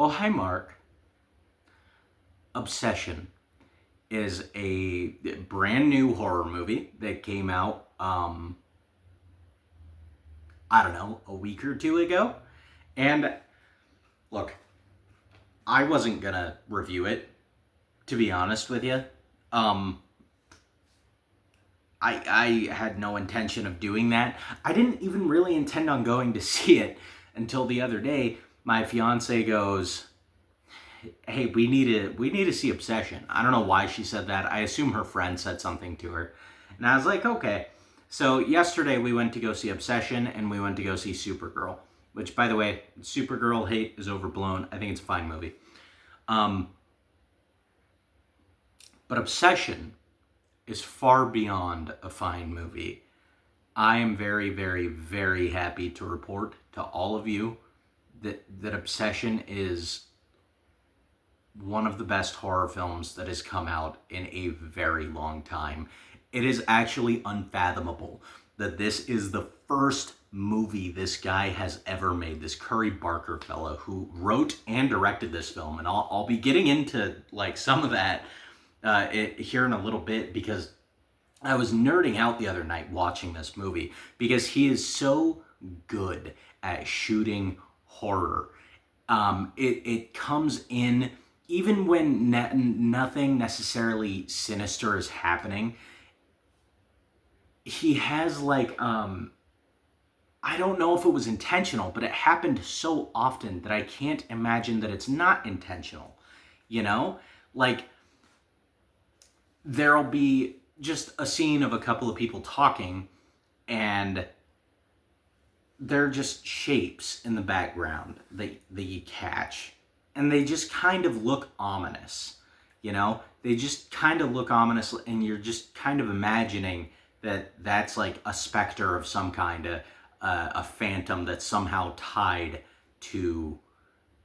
Oh, hi, Mark. Obsession is a brand new horror movie that came out, I don't know, a week or two ago. And look, I wasn't gonna review it, to be honest with you. Um, I had no intention of doing that. I didn't even really intend on going to see it until the other day. My fiance goes, "Hey, we need to see Obsession." I don't know why she said that. I assume her friend said something to her. And I was like, "Okay." So yesterday we went to go see Obsession and we went to go see Supergirl, which, by the way, Supergirl hate is overblown. I think it's a fine movie. Um, but Obsession is far beyond a fine movie. I am very, very, very happy to report to all of you that Obsession is one of the best horror films that has come out in a very long time. It is actually unfathomable that this is the first movie this guy has ever made. This Curry Barker fellow who wrote and directed this film, and I'll be getting into like some of that here in a little bit because I was nerding out the other night watching this movie because he is so good at shooting horror. It comes in even when nothing necessarily sinister is happening. He has like I don't know if it was intentional, but it happened so often that I can't imagine that it's not intentional. You know, like there'll be just a scene of a couple of people talking, and they're just shapes in the background that you catch. And they just kind of look ominous, you know? They just kind of look ominous, and you're just kind of imagining that that's like a specter of some kind, a phantom that's somehow tied to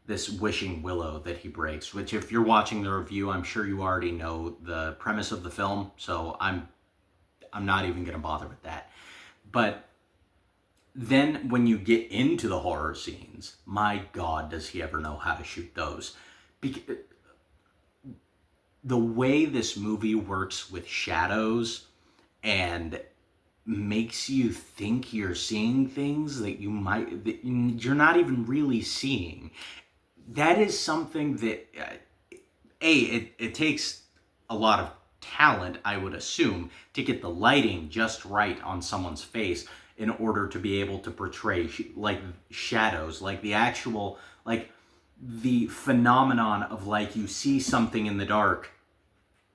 this wishing willow that he breaks. Which, if you're watching the review, I'm sure you already know the premise of the film, so I'm not even gonna bother with that. But then when you get into the horror scenes, my God, does he ever know how to shoot those? Because the way this movie works with shadows and makes you think you're seeing things that you're not even really seeing. That is something that it takes a lot of talent, I would assume, to get the lighting just right on someone's face in order to be able to portray like shadows, like the actual, like the phenomenon of like you see something in the dark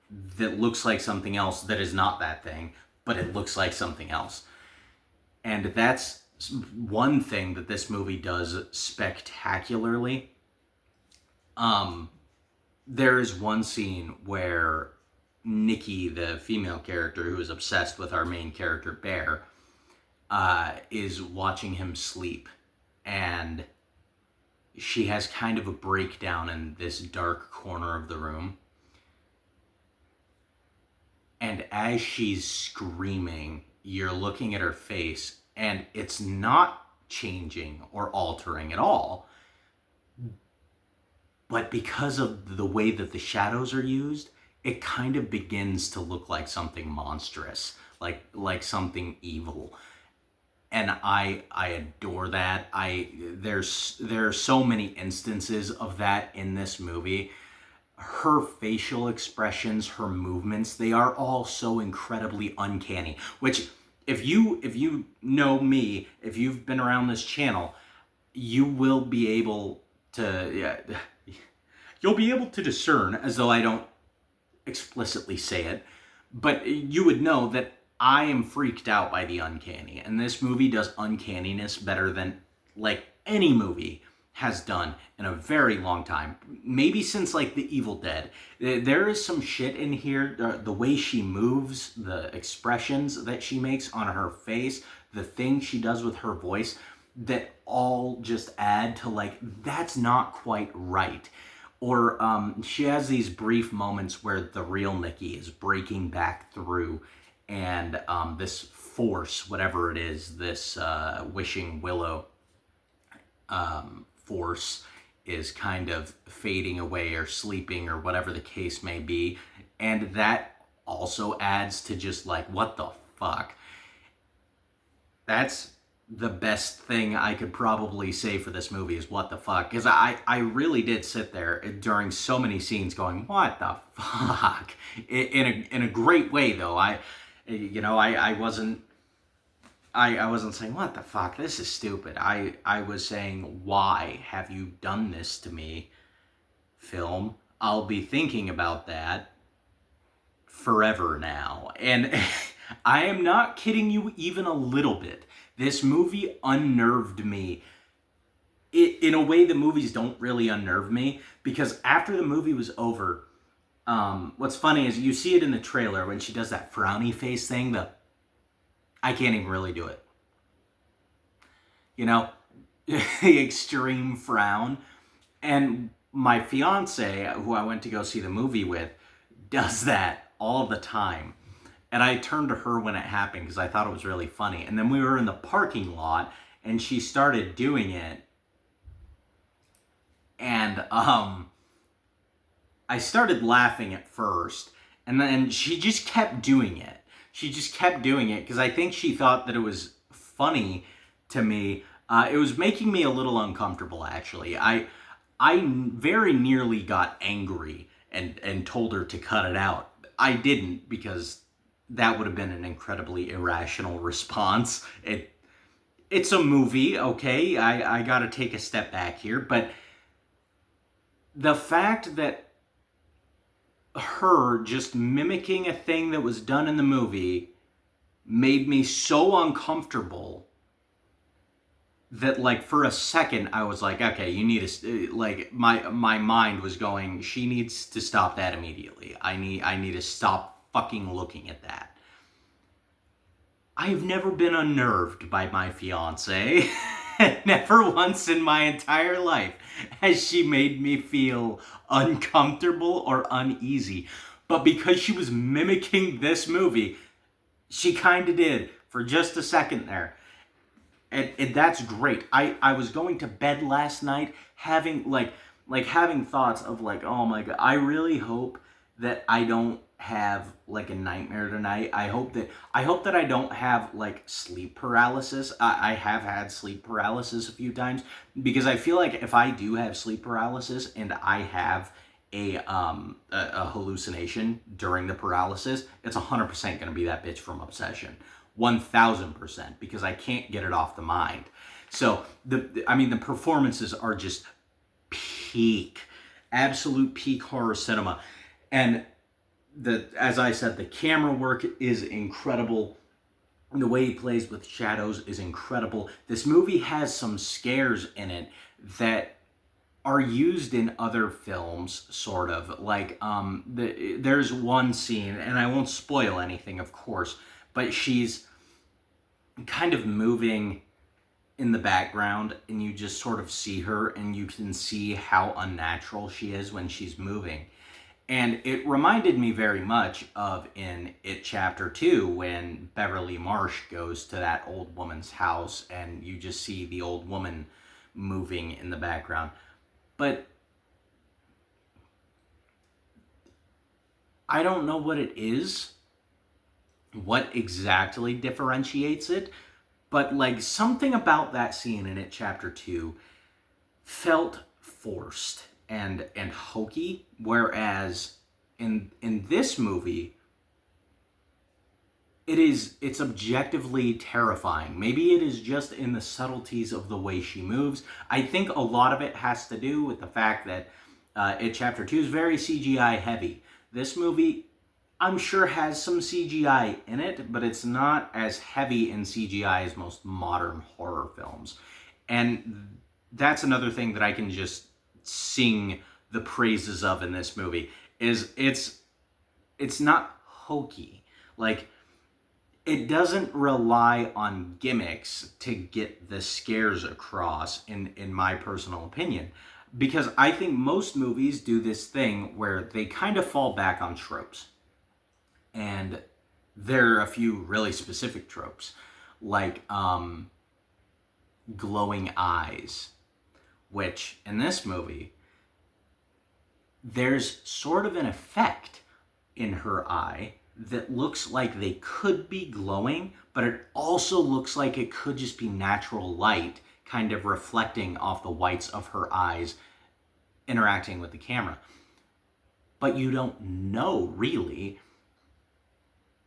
that looks like something else that is not that thing, but it looks like something else. And that's one thing that this movie does spectacularly. Um, there is one scene where Nikki, the female character who is obsessed with our main character, Bear, is watching him sleep. And she has kind of a breakdown in this dark corner of the room. And as she's screaming, you're looking at her face, and it's not changing or altering at all. But because of the way that the shadows are used, it kind of begins to look like something monstrous, like something evil. And I adore that. There are so many instances of that in this movie. Her facial expressions, her movements, they are all so incredibly uncanny. Which, if you know me, if you've been around this channel, you will be able to, yeah, you'll be able to discern, as though I don't explicitly say it, but you would know that I am freaked out by the uncanny, and this movie does uncanniness better than like any movie has done in a very long time. Maybe since like The Evil Dead. There is some shit in here, the way she moves, the expressions that she makes on her face, the things she does with her voice, that all just add to like, that's not quite right. Or she has these brief moments where the real Nikki is breaking back through, and this force, whatever it is, this wishing willow force, is kind of fading away or sleeping or whatever the case may be. And that also adds to just like, what the fuck? That's the best thing I could probably say for this movie is what the fuck. Because I really did sit there during so many scenes going, what the fuck? In a great way, though. I wasn't saying, what the fuck, this is stupid. I was saying, why have you done this to me, film? I'll be thinking about that forever now. And I am not kidding you even a little bit. This movie unnerved me. In a way the movies don't really unnerve me, because after the movie was over, what's funny is you see it in the trailer when she does that frowny face thing, I can't even really do it. You know, the extreme frown. And my fiance, who I went to go see the movie with, does that all the time. And I turned to her when it happened because I thought it was really funny. And then we were in the parking lot and she started doing it. And I started laughing at first. And then she just kept doing it. She just kept doing it because I think she thought that it was funny to me. It was making me a little uncomfortable, actually. I very nearly got angry and told her to cut it out. I didn't, because that would have been an incredibly irrational response. It's a movie, okay? I gotta take a step back here, but the fact that her just mimicking a thing that was done in the movie made me so uncomfortable that, like, for a second I was like, okay, you need to, like, my mind was going, she needs to stop that immediately. I need to stop fucking looking at that. I've never been unnerved by my fiance. Never once in my entire life has she made me feel uncomfortable or uneasy. But because she was mimicking this movie, she kind of did for just a second there. And that's great. I was going to bed last night having having thoughts of like, oh my god, I really hope that I don't have like a nightmare tonight. I hope that I don't have like sleep paralysis. I have had sleep paralysis a few times, because I feel like if I do have sleep paralysis and I have a hallucination during the paralysis, it's 100% going to be that bitch from Obsession. 1000%, because I can't get it off the mind. So the performances are just peak, absolute peak horror cinema. And as I said, the camera work is incredible. The way he plays with shadows is incredible. This movie has some scares in it that are used in other films, sort of. Like, there's one scene, and I won't spoil anything, of course, but she's kind of moving in the background, and you just sort of see her, and you can see how unnatural she is when she's moving. And it reminded me very much of in It Chapter 2, when Beverly Marsh goes to that old woman's house, and you just see the old woman moving in the background. But I don't know what it is, what exactly differentiates it, but like something about that scene in It Chapter 2 felt forced and hokey, whereas in this movie it's objectively terrifying. Maybe it is just in the subtleties of the way she moves. I think a lot of it has to do with the fact that It Chapter 2 is very CGI heavy. This movie, I'm sure, has some CGI in it, but it's not as heavy in CGI as most modern horror films. And that's another thing that I can just sing the praises of in this movie, is it's not hokey. Like, it doesn't rely on gimmicks to get the scares across, in my personal opinion. Because I think most movies do this thing where they kind of fall back on tropes. And there are a few really specific tropes, like glowing eyes, which in this movie, there's sort of an effect in her eye that looks like they could be glowing, but it also looks like it could just be natural light kind of reflecting off the whites of her eyes interacting with the camera. But you don't know really.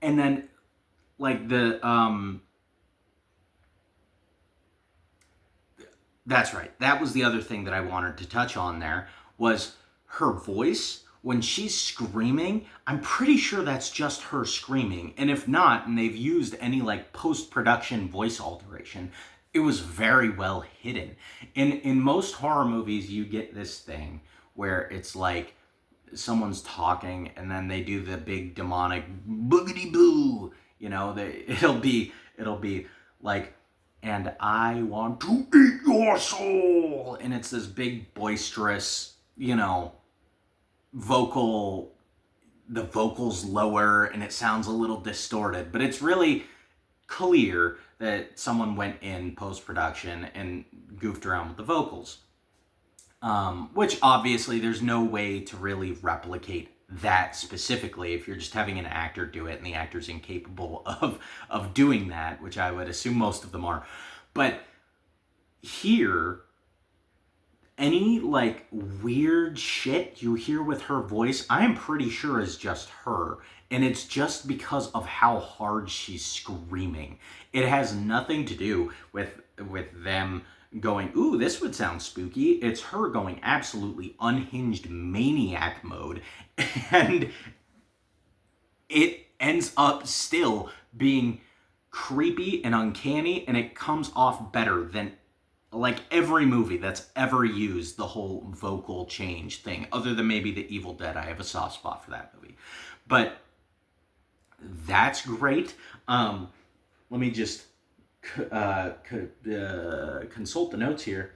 And then like that's right. That was the other thing that I wanted to touch on there was her voice. When she's screaming, I'm pretty sure that's just her screaming. And if not, and they've used any like post-production voice alteration, it was very well hidden. In most horror movies, you get this thing where it's like someone's talking and then they do the big demonic boogity boo. You know, it'll be like, and I want to eat your soul. And it's this big boisterous, you know, the vocals lower and it sounds a little distorted, but it's really clear that someone went in post-production and goofed around with the vocals. Which obviously there's no way to really replicate that specifically if you're just having an actor do it and the actor's incapable of doing that, which I would assume most of them are. But here, any like weird shit you hear with her voice, I am pretty sure is just her. And it's just because of how hard she's screaming. It has nothing to do with them going, ooh, this would sound spooky. It's her going absolutely unhinged maniac mode. And it ends up still being creepy and uncanny, and it comes off better than like every movie that's ever used the whole vocal change thing, other than maybe The Evil Dead. I have a soft spot for that movie. But that's great. Let me just consult the notes here.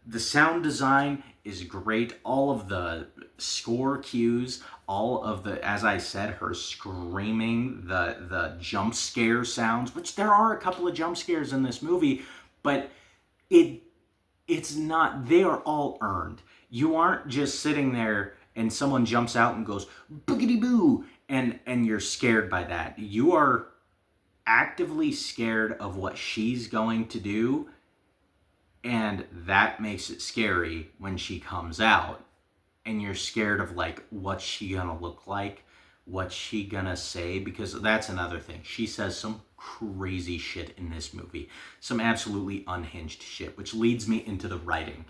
The sound design is great. All of the score cues, all of the, as I said, her screaming, the jump scare sounds, which there are a couple of jump scares in this movie, but it's not, they are all earned. You aren't just sitting there and someone jumps out and goes boogity boo and you're scared by that. You are actively scared of what she's going to do, and that makes it scary when she comes out, and you're scared of like what's she gonna look like, what's she gonna say, because that's another thing. She says some crazy shit in this movie, some absolutely unhinged shit, which leads me into the writing.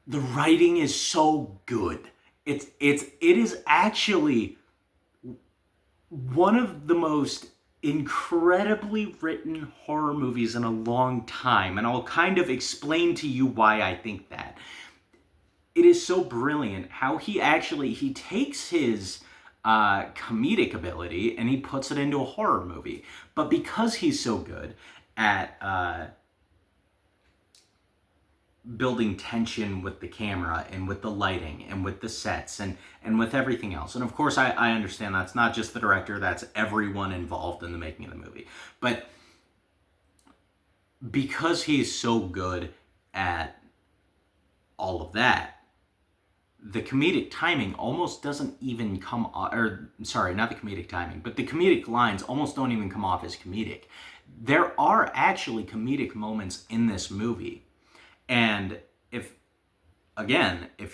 The writing is so good. It is actually one of the most incredibly written horror movies in a long time, and I'll kind of explain to you why I think that. It is so brilliant how he takes his comedic ability and he puts it into a horror movie. But because he's so good at building tension with the camera and with the lighting and with the sets and with everything else. And of course, I understand that's not just the director, that's everyone involved in the making of the movie. But because he's so good at all of that, the comedic timing almost doesn't even come off, or sorry, not the comedic timing, but the comedic lines almost don't even come off as comedic. There are actually comedic moments in this movie. And if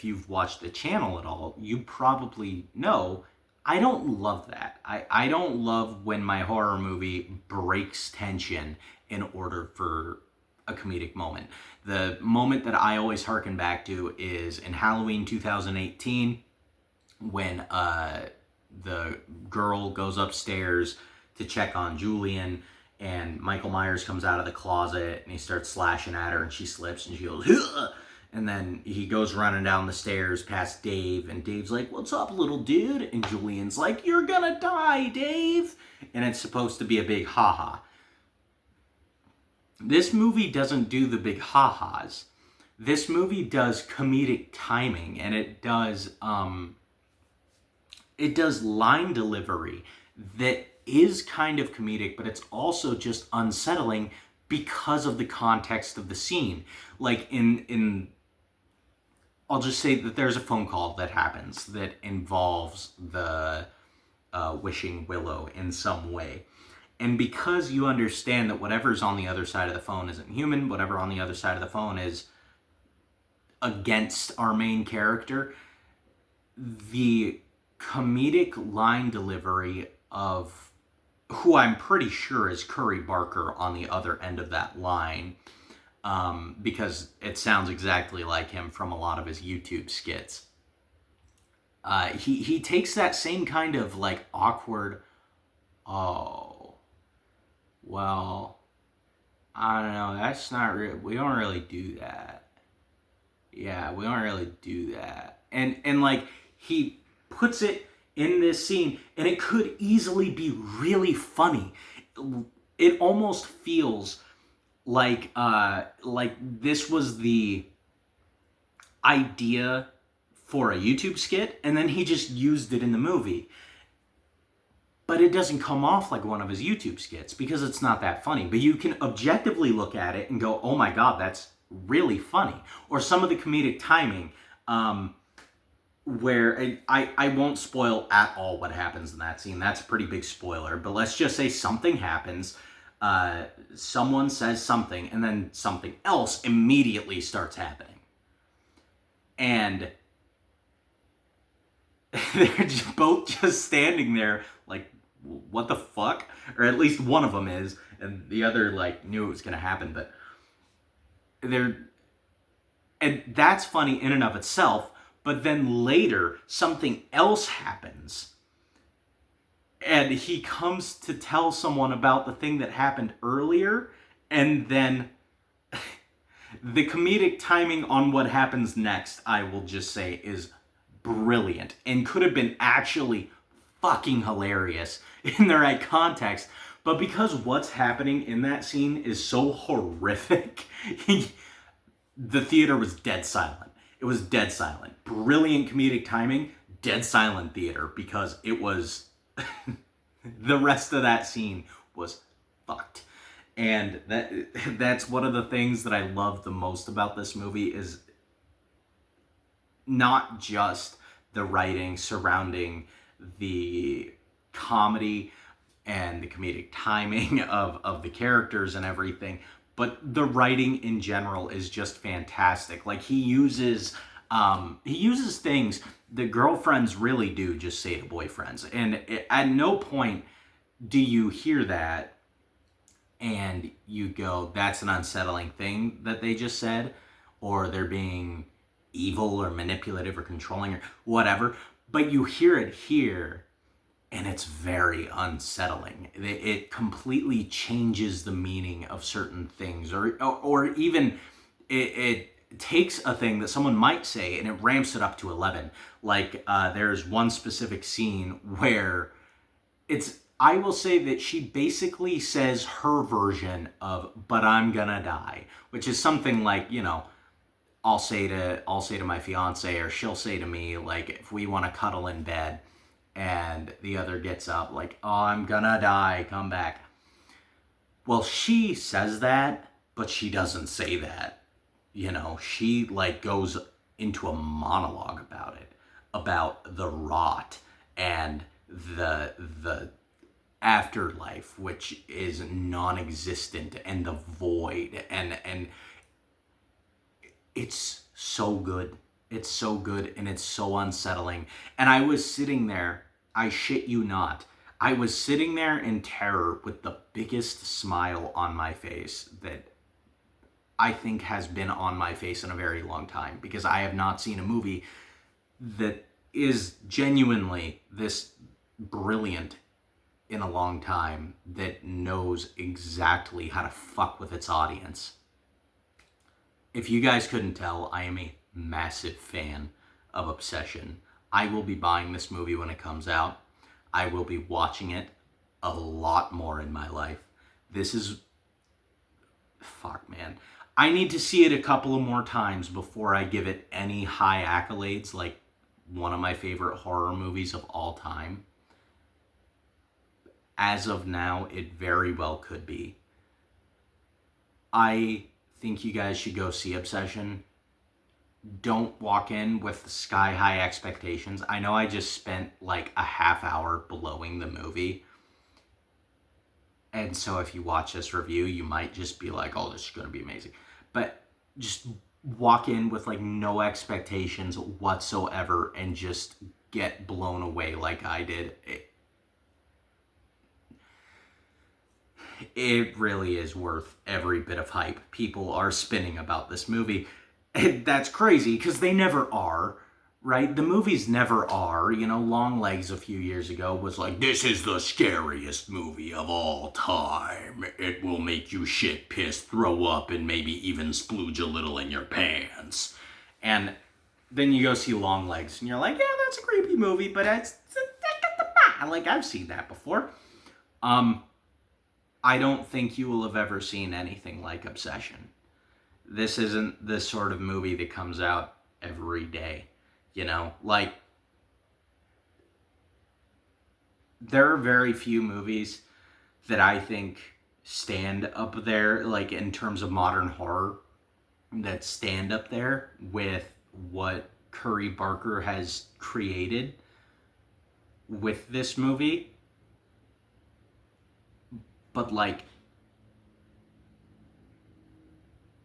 you've watched the channel at all, you probably know I don't love that. I don't love when my horror movie breaks tension in order for a comedic moment. The moment that I always harken back to is in Halloween 2018 when the girl goes upstairs to check on Julian, and Michael Myers comes out of the closet and he starts slashing at her and she slips and she goes, "Huh!" And then he goes running down the stairs past Dave, and Dave's like, "What's up, little dude?" And Julian's like, "You're gonna die, Dave." And it's supposed to be a big ha-ha. This movie doesn't do the big ha-has. This movie does comedic timing, and it does line delivery that is kind of comedic, but it's also just unsettling because of the context of the scene. Like in I'll just say that there's a phone call that happens that involves the wishing Willow in some way. And because you understand that whatever's on the other side of the phone isn't human, whatever on the other side of the phone is against our main character, the comedic line delivery of who I'm pretty sure is Curry Barker on the other end of that line, because it sounds exactly like him from a lot of his YouTube skits. He takes that same kind of like awkward, oh, well, I don't know, that's not real. We don't really do that. Yeah, we don't really do that. And like he puts it in this scene, and it could easily be really funny. It almost feels like this was the idea for a YouTube skit, and then he just used it in the movie. But it doesn't come off like one of his YouTube skits because it's not that funny. But you can objectively look at it and go, oh my God, that's really funny. Or some of the comedic timing, where I won't spoil at all what happens in that scene. That's a pretty big spoiler. But let's just say something happens. Someone says something, and then something else immediately starts happening. And they're both just standing there like, what the fuck? Or at least one of them is, and the other like knew it was going to happen. But and that's funny in and of itself. But then later, something else happens. And he comes to tell someone about the thing that happened earlier. And then the comedic timing on what happens next, I will just say, is brilliant. And could have been actually fucking hilarious in the right context. But because what's happening in that scene is so horrific, the theater was dead silent. It was dead silent. Brilliant comedic timing, dead silent theater, because it was the rest of that scene was fucked. And that's one of the things that I love the most about this movie is not just the writing surrounding the comedy and the comedic timing of the characters and everything, but the writing in general is just fantastic. Like he uses things that girlfriends really do just say to boyfriends, and at no point do you hear that and you go, that's an unsettling thing that they just said, or they're being evil or manipulative or controlling or whatever. But you hear it here, and it's very unsettling. It completely changes the meaning of certain things, or even it takes a thing that someone might say and it ramps it up to 11. Like there's one specific scene where I will say that she basically says her version of "but I'm gonna die," which is something like, I'll say to my fiance, or she'll say to me, like, if we want to cuddle in bed and the other gets up like, "Oh, I'm gonna die, come back." Well, she says that, but she doesn't say that. She like goes into a monologue about it, about the rot and the afterlife, which is non-existent, and the void, and it's so good. It's so good, and it's so unsettling. And I was sitting there, I shit you not, I was sitting there in terror with the biggest smile on my face that I think has been on my face in a very long time, because I have not seen a movie that is genuinely this brilliant in a long time, that knows exactly how to fuck with its audience. If you guys couldn't tell, I am a massive fan of Obsession. I will be buying this movie when it comes out. I will be watching it a lot more in my life. This is... Fuck, man. I need to see it a couple of more times before I give it any high accolades, like one of my favorite horror movies of all time. As of now, it very well could be. I think you guys should go see Obsession. Don't walk in with sky high expectations. I know I just spent like a half hour blowing the movie. And so if you watch this review, you might just be like, oh, this is going to be amazing. But just walk in with like no expectations whatsoever and just get blown away like I did. It really is worth every bit of hype people are spinning about this movie. And that's crazy because they never are, right? The movies never are. You know, Longlegs a few years ago was like, this is the scariest movie of all time. It will make you shit, piss, throw up, and maybe even splooge a little in your pants. And then you go see Longlegs and you're like, yeah, that's a creepy movie, but it's like, I've seen that before. I don't think you will have ever seen anything like Obsession. This isn't the sort of movie that comes out every day, you know? Like, there are very few movies that I think stand up there, like, in terms of modern horror, that stand up there with what Curry Barker has created with this movie. But, like,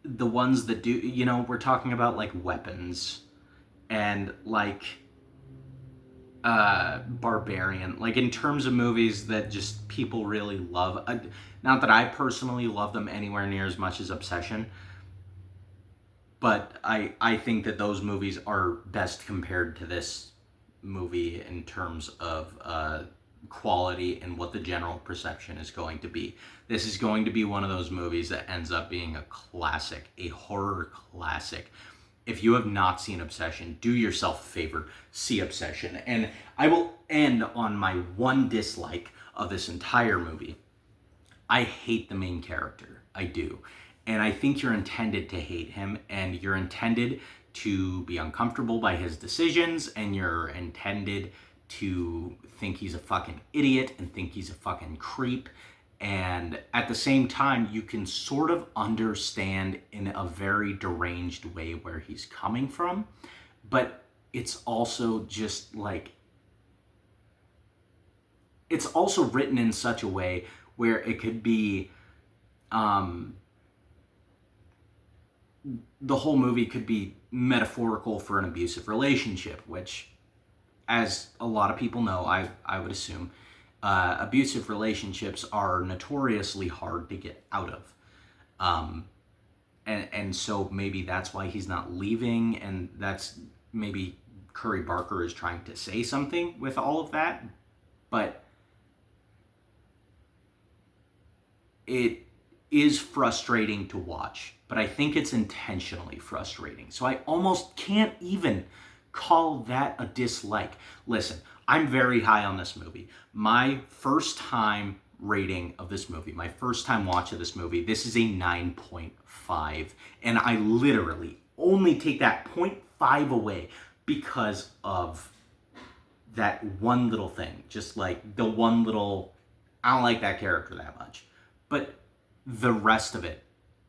the ones that do, you know, we're talking about like Weapons and like Barbarian, like in terms of movies that just people really love. Not that I personally love them anywhere near as much as Obsession, but I think that those movies are best compared to this movie in terms of quality and what the general perception is going to be. This is going to be one of those movies that ends up being a classic, a horror classic. If you have not seen Obsession, do yourself a favor, see Obsession. And I will end on my one dislike of this entire movie. I hate the main character. I do. And I think you're intended to hate him, and you're intended to be uncomfortable by his decisions, and you're intended to think he's a fucking idiot and think he's a fucking creep. And at the same time, you can sort of understand in a very deranged way where he's coming from. But it's also just like, it's also written in such a way where it could be, the whole movie could be metaphorical for an abusive relationship, which, as a lot of people know, I would assume, abusive relationships are notoriously hard to get out of. And so maybe that's why he's not leaving, and that's maybe Curry Barker is trying to say something with all of that. But it is frustrating to watch, but I think it's intentionally frustrating. So I almost can't even call that a dislike. Listen, I'm very high on this movie. My first time rating of this movie, my first time watch of this movie, this is a 9.5. And I literally only take that 0.5 away because of that one little thing. Just like the one little, I don't like that character that much. But the rest of it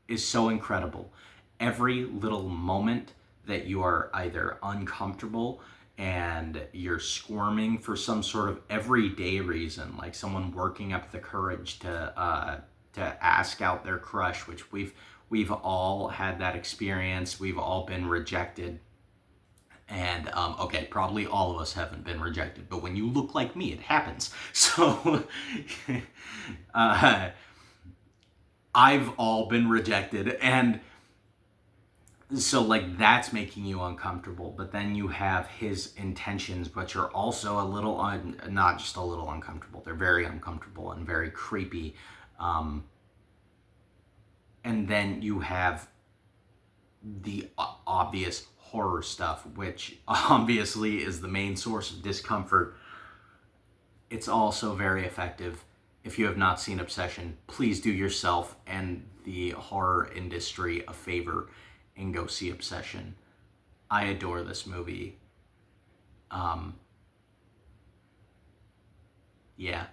is so incredible. Every little moment that you are either uncomfortable and you're squirming for some sort of everyday reason, like someone working up the courage to ask out their crush, which we've all had that experience. We've all been rejected. And, okay, probably all of us haven't been rejected, but when you look like me, it happens. So, I've all been rejected, and so like that's making you uncomfortable. But then you have his intentions, which are also a little not just a little uncomfortable, they're very uncomfortable and very creepy. And then you have the obvious horror stuff, which obviously is the main source of discomfort. It's also very effective. If you have not seen Obsession, please do yourself and the horror industry a favor and go see Obsession. I adore this movie. Yeah,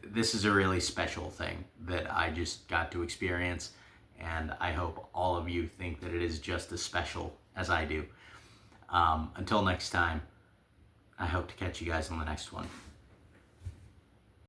this is a really special thing that I just got to experience, and I hope all of you think that it is just as special as I do. Until next time, I hope to catch you guys on the next one.